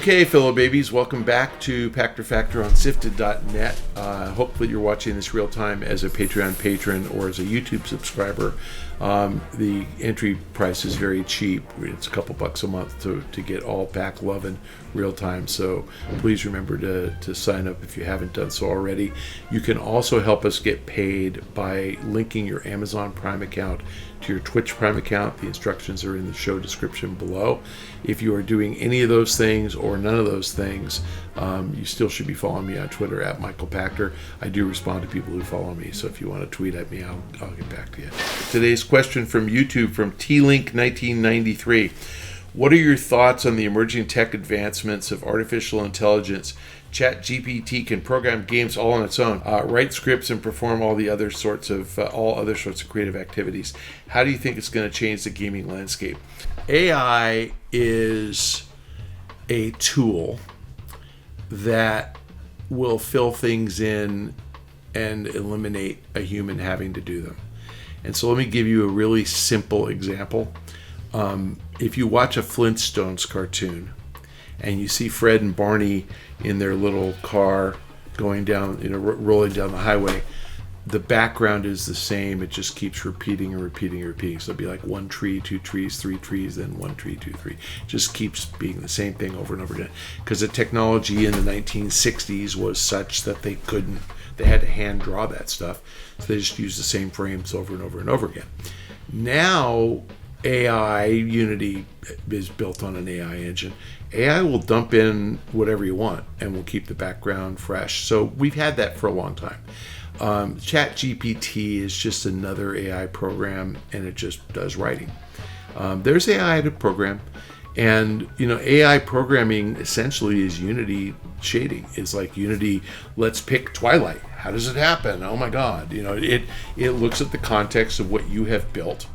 Okay, fellow babies, welcome back to Pachter Factor on SIFTD.net. Hopefully you're watching this real time as a Patreon patron or as a YouTube subscriber. The entry price is very cheap. It's a couple bucks a month to get all Pack loving real time. So please remember to sign up if you haven't done so already. You can also help us get paid by linking your Amazon Prime account to your Twitch Prime account. The instructions are in the show description below. If you are doing any of those things or none of those things, you still should be following me on Twitter at Michael Pachter. I do respond to people who follow me, so if you want to tweet at me, I'll get back to you. Today's question from YouTube from T-Link1993. What are your thoughts on the emerging tech advancements of artificial intelligence? ChatGPT can program games all on its own, write scripts, and perform all other sorts of creative activities. How do you think it's going to change the gaming landscape? AI is a tool that will fill things in and eliminate a human having to do them. And so let me give you a really simple example. If you watch a Flintstones cartoon and you see Fred and Barney in their little car going down, rolling down the highway, the background is the same. It just keeps repeating and repeating and repeating. So it'll be like one tree, two trees, three trees, then one tree, two, three. Just keeps being the same thing over and over again. Because the technology in the 1960s was such that they had to hand draw that stuff. So they just used the same frames over and over and over again. Now, AI, Unity is built on an AI engine. AI will dump in whatever you want and will keep the background fresh. So we've had that for a long time. ChatGPT is just another AI program, and it just does writing. There's AI to program, and AI programming essentially is Unity shading. It's like Unity, let's pick Twilight. How does it happen? Oh my God! It looks at the context of what you have built,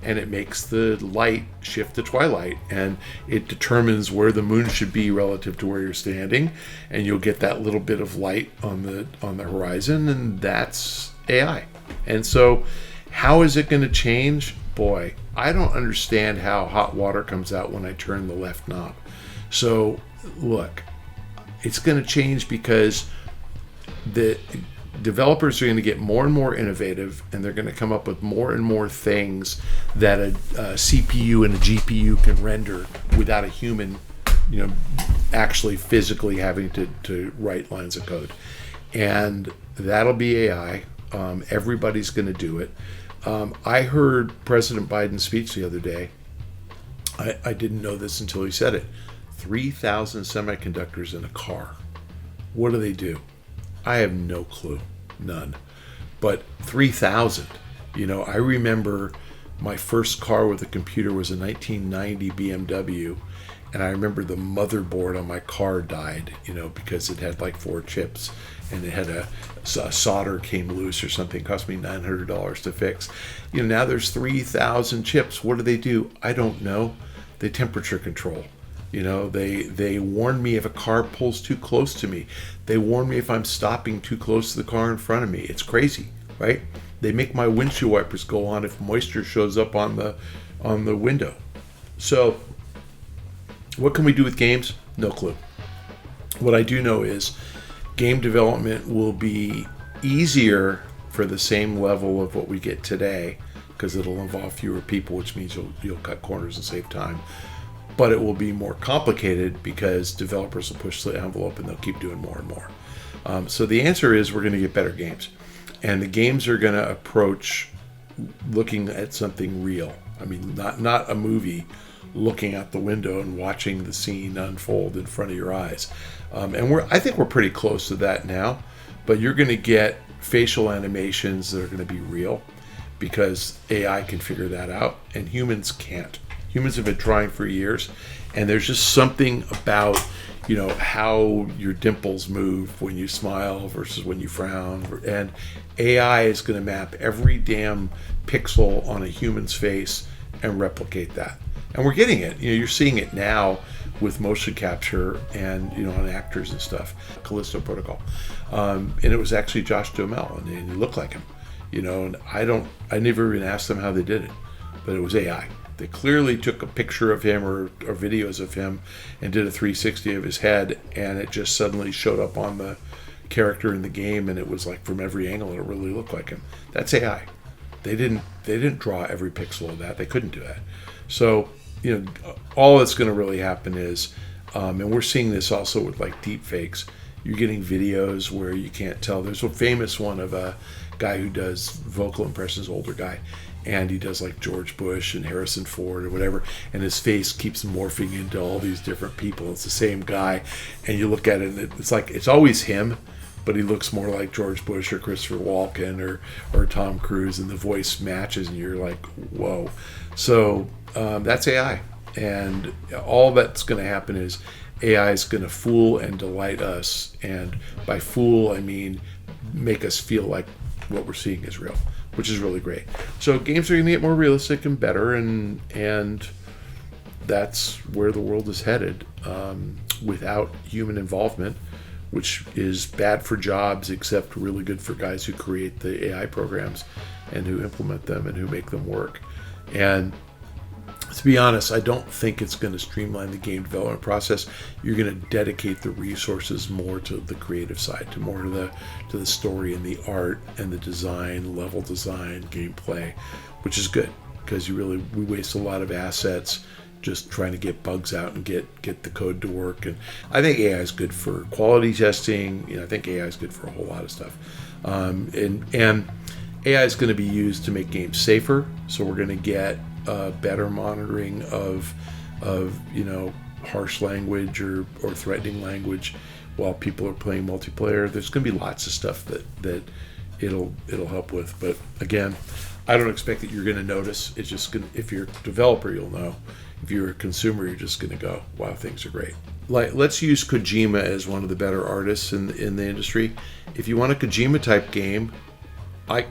and it makes the light shift to twilight, and it determines where the moon should be relative to where you're standing, and you'll get that little bit of light on the horizon, and that's AI. And so how is it going to change? Boy, I don't understand how hot water comes out when I turn the left knob. So look, it's going to change because the developers are going to get more and more innovative, and they're going to come up with more and more things that a CPU and a GPU can render without a human, actually physically having to write lines of code. And that'll be AI. Everybody's going to do it. I heard President Biden's speech the other day. I didn't know this until he said it. 3,000 semiconductors in a car. What do? I have no clue, none. But 3,000, I remember my first car with a computer was a 1990 BMW, and I remember the motherboard on my car died, because it had like 4 chips, and it had a solder came loose or something. It cost me $900 to fix. Now there's 3,000 chips. What do? I don't know. They temperature control. They warn me if a car pulls too close to me. They warn me if I'm stopping too close to the car in front of me. It's crazy, right? They make my windshield wipers go on if moisture shows up on the window. So what can we do with games? No clue. What I do know is game development will be easier for the same level of what we get today, because it'll involve fewer people, which means you'll cut corners and save time. But it will be more complicated because developers will push the envelope and they'll keep doing more and more. So the answer is we're going to get better games. And the games are going to approach looking at something real. I mean, not a movie looking out the window and watching the scene unfold in front of your eyes. And I think we're pretty close to that now. But you're going to get facial animations that are going to be real because AI can figure that out and humans can't. Humans have been trying for years, and there's just something about, how your dimples move when you smile versus when you frown. And AI is going to map every damn pixel on a human's face and replicate that. And we're getting it. You're seeing it now with motion capture and, on actors and stuff. Callisto Protocol. And it was actually Josh Duhamel, and he looked like him. And I never even asked them how they did it, but it was AI. They clearly took a picture of him or videos of him and did a 360 of his head, and it just suddenly showed up on the character in the game, and it was like from every angle it really looked like him. That's AI. They didn't draw every pixel of that. They couldn't do that. So, all that's going to really happen is, and we're seeing this also with like deep fakes, you're getting videos where you can't tell. There's a famous one of a guy who does vocal impressions, older guy, and he does like George Bush and Harrison Ford or whatever, and his face keeps morphing into all these different people. It's the same guy, and you look at it, and it's like it's always him, but he looks more like George Bush or Christopher Walken or Tom Cruise, and the voice matches, and you're like, whoa. So that's AI, and all that's going to happen is AI is going to fool and delight us, and by fool I mean make us feel like what we're seeing is real, which is really great. So games are going to get more realistic and better, and that's where the world is headed, without human involvement, which is bad for jobs, except really good for guys who create the AI programs and who implement them and who make them work. And to be honest, I don't think it's going to streamline the game development process. You're going to dedicate the resources more to the creative side, to more to the story and the art and the design, level design, gameplay, which is good, because we waste a lot of assets just trying to get bugs out and get the code to work. And I think AI is good for quality testing. I think AI is good for a whole lot of stuff. And AI is going to be used to make games safer. So we're going to get better monitoring of harsh language or threatening language while people are playing multiplayer. There's going to be lots of stuff that it'll help with. But again, I don't expect that you're going to notice. It's just going to, if you're a developer, you'll know. If you're a consumer, you're just going to go, wow, things are great. Like, let's use Kojima as one of the better artists in the industry. If you want a Kojima type game,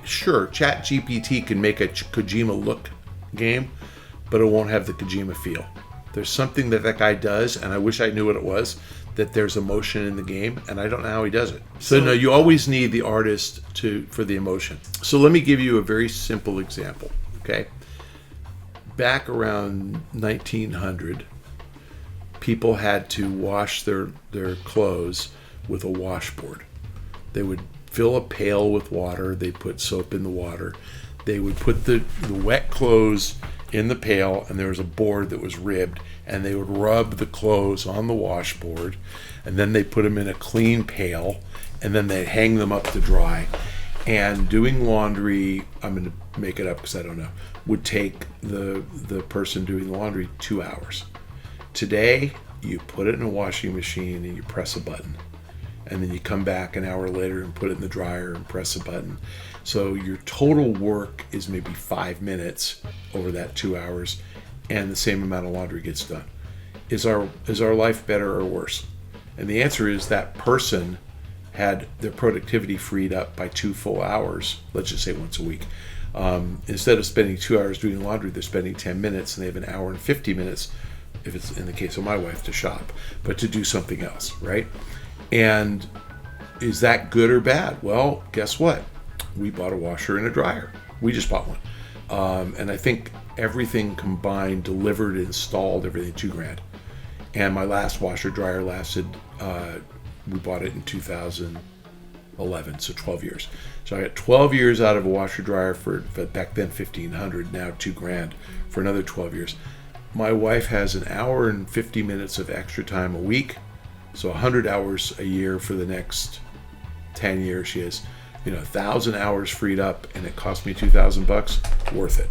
sure, ChatGPT can make a Kojima look game, but it won't have the Kojima feel. There's something that guy does, and I wish I knew what it was, that there's emotion in the game, and I don't know how he does it. So no, you always need the artist for the emotion. So let me give you a very simple example, okay? Back around 1900, people had to wash their clothes with a washboard. They would fill a pail with water, they put soap in the water, they would put the wet clothes in the pail, and there was a board that was ribbed, and they would rub the clothes on the washboard, and then they put them in a clean pail, and then they'd hang them up to dry. And doing laundry, I'm going to make it up because I don't know, would take the person doing the laundry 2 hours. Today, you put it in a washing machine and you press a button. And then you come back an hour later and put it in the dryer and press a button. So your total work is maybe 5 minutes over that 2 hours, and the same amount of laundry gets done. Is our life better or worse? And the answer is that person had their productivity freed up by 2 full hours, let's just say once a week. Instead of spending 2 hours doing laundry, they're spending 10 minutes, and they have an hour and 50 minutes, if it's in the case of my wife, to shop, but to do something else, right? And is that good or bad? Well, guess what? We bought a washer and a dryer. We just bought one. And I think everything combined, delivered, installed, everything, $2,000. And my last washer dryer lasted, we bought it in 2011, so 12 years. So I got 12 years out of a washer dryer for back then $1,500, now $2,000 for another 12 years. My wife has an hour and 50 minutes of extra time a week, so 100 hours a year for the next 10 years. She has, 1,000 hours freed up, and it cost me $2,000. Worth it.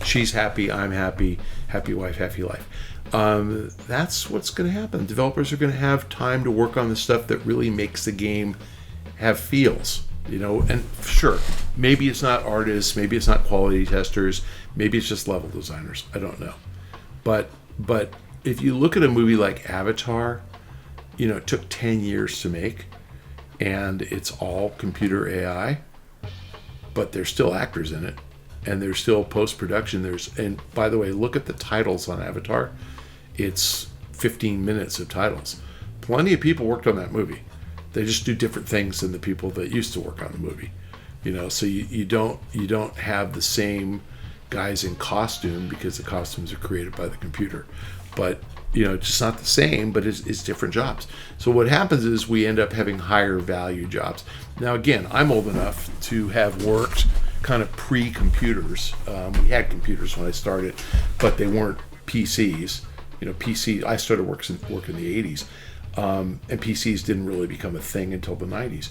She's happy, I'm happy, happy wife, happy life. That's what's going to happen. Developers are going to have time to work on the stuff that really makes the game have feels, and sure, maybe it's not artists, maybe it's not quality testers, maybe it's just level designers. I don't know. But if you look at a movie like Avatar, it took 10 years to make, and it's all computer AI, but there's still actors in it, and there's still post-production. And by the way, look at the titles on Avatar. It's 15 minutes of titles. Plenty of people worked on that movie. They just do different things than the people that used to work on the movie. So you don't have the same guys in costume because the costumes are created by the computer. But it's just not the same, but it's different jobs. So what happens is we end up having higher value jobs. Now, again, I'm old enough to have worked kind of pre-computers. We had computers when I started, but they weren't PCs. I started work in the 80s, and PCs didn't really become a thing until the 90s.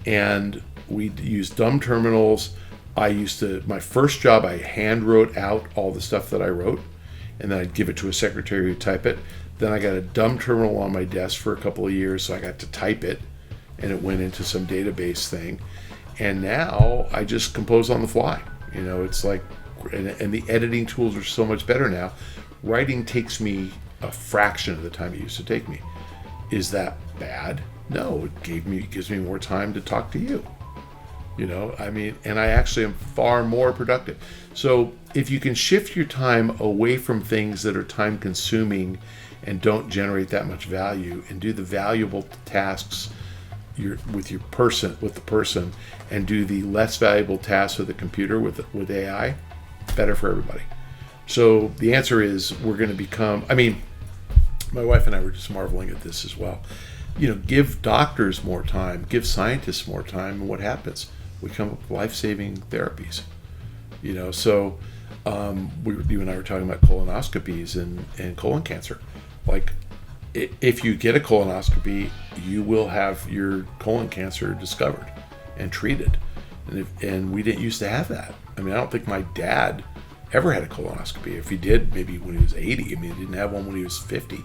And we used dumb terminals. My first job, I hand wrote out all the stuff that I wrote, and then I'd give it to a secretary to type it. Then I got a dumb terminal on my desk for a couple of years, so I got to type it, and it went into some database thing. And now I just compose on the fly. It's like, and the editing tools are so much better now. Writing takes me a fraction of the time it used to take me. Is that bad? No, it gives me more time to talk to you. And I actually am far more productive. So if you can shift your time away from things that are time consuming and don't generate that much value, and do the valuable tasks with the person, and do the less valuable tasks with the computer, with AI, better for everybody. So the answer is we're going to become, my wife and I were just marveling at this as well. Give doctors more time, give scientists more time, and what happens? We come up with life-saving therapies. So you and I were talking about colonoscopies and colon cancer. Like, if you get a colonoscopy, you will have your colon cancer discovered and treated. And we didn't used to have that. I don't think my dad ever had a colonoscopy. If he did, maybe when he was 80. He didn't have one when he was 50.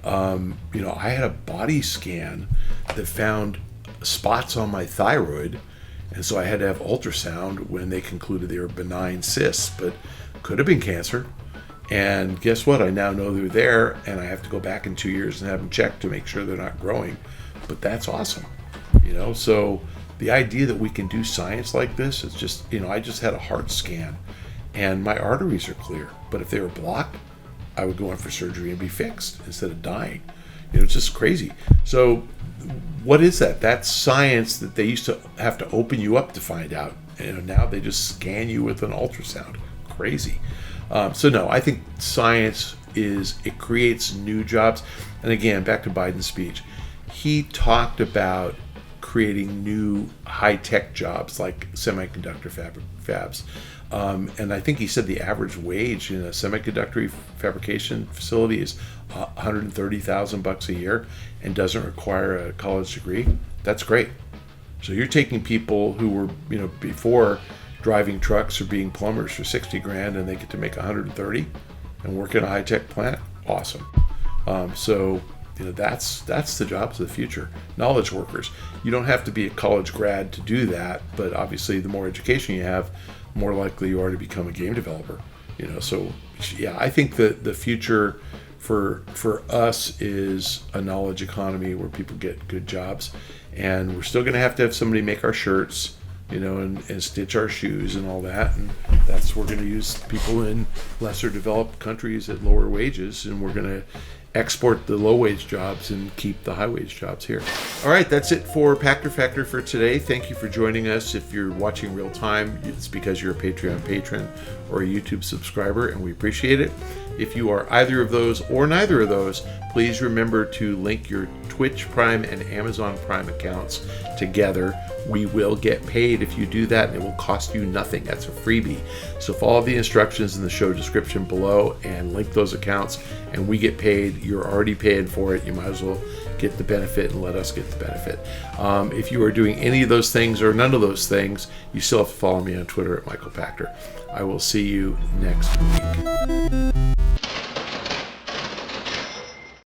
I had a body scan that found spots on my thyroid, and so I had to have ultrasound when they concluded they were benign cysts, but could have been cancer. And guess what? I now know they're there, and I have to go back in 2 years and have them checked to make sure they're not growing. But that's awesome. So the idea that we can do science like this is just, I just had a heart scan, and my arteries are clear. But if they were blocked, I would go in for surgery and be fixed instead of dying. It's just crazy. So what is that? That's science that they used to have to open you up to find out. Now they just scan you with an ultrasound. Crazy. So no, I think science it creates new jobs. And again, back to Biden's speech, he talked about creating new high-tech jobs like semiconductor fabs. And I think he said the average wage in a semiconductor fabrication facility is $130,000 a year and doesn't require a college degree. That's great. So you're taking people who were, before driving trucks or being plumbers for 60 grand, and they get to make 130 and work in a high-tech plant. Awesome. So that's the jobs of the future. Knowledge workers. You don't have to be a college grad to do that, but obviously the more education you have, more likely you are to become a game developer. So yeah, I think that the future for us is a knowledge economy where people get good jobs, and we're still going to have somebody make our shirts, and stitch our shoes and all that, and we're going to use people in lesser developed countries at lower wages, and we're going to export the low wage jobs and keep the high wage jobs here. All right, that's it for Pachter Factor for today. Thank you for joining us. If you're watching real time, it's because you're a Patreon patron or a YouTube subscriber, and we appreciate it. If you are either of those or neither of those, please remember to link your Twitch Prime and Amazon Prime accounts together. We will get paid if you do that, and it will cost you nothing. That's a freebie. So follow the instructions in the show description below and link those accounts, and we get paid. You're already paying for it. You might as well get the benefit and let us get the benefit. If you are doing any of those things or none of those things, you still have to follow me on Twitter at Michael Pachter. I will see you next week.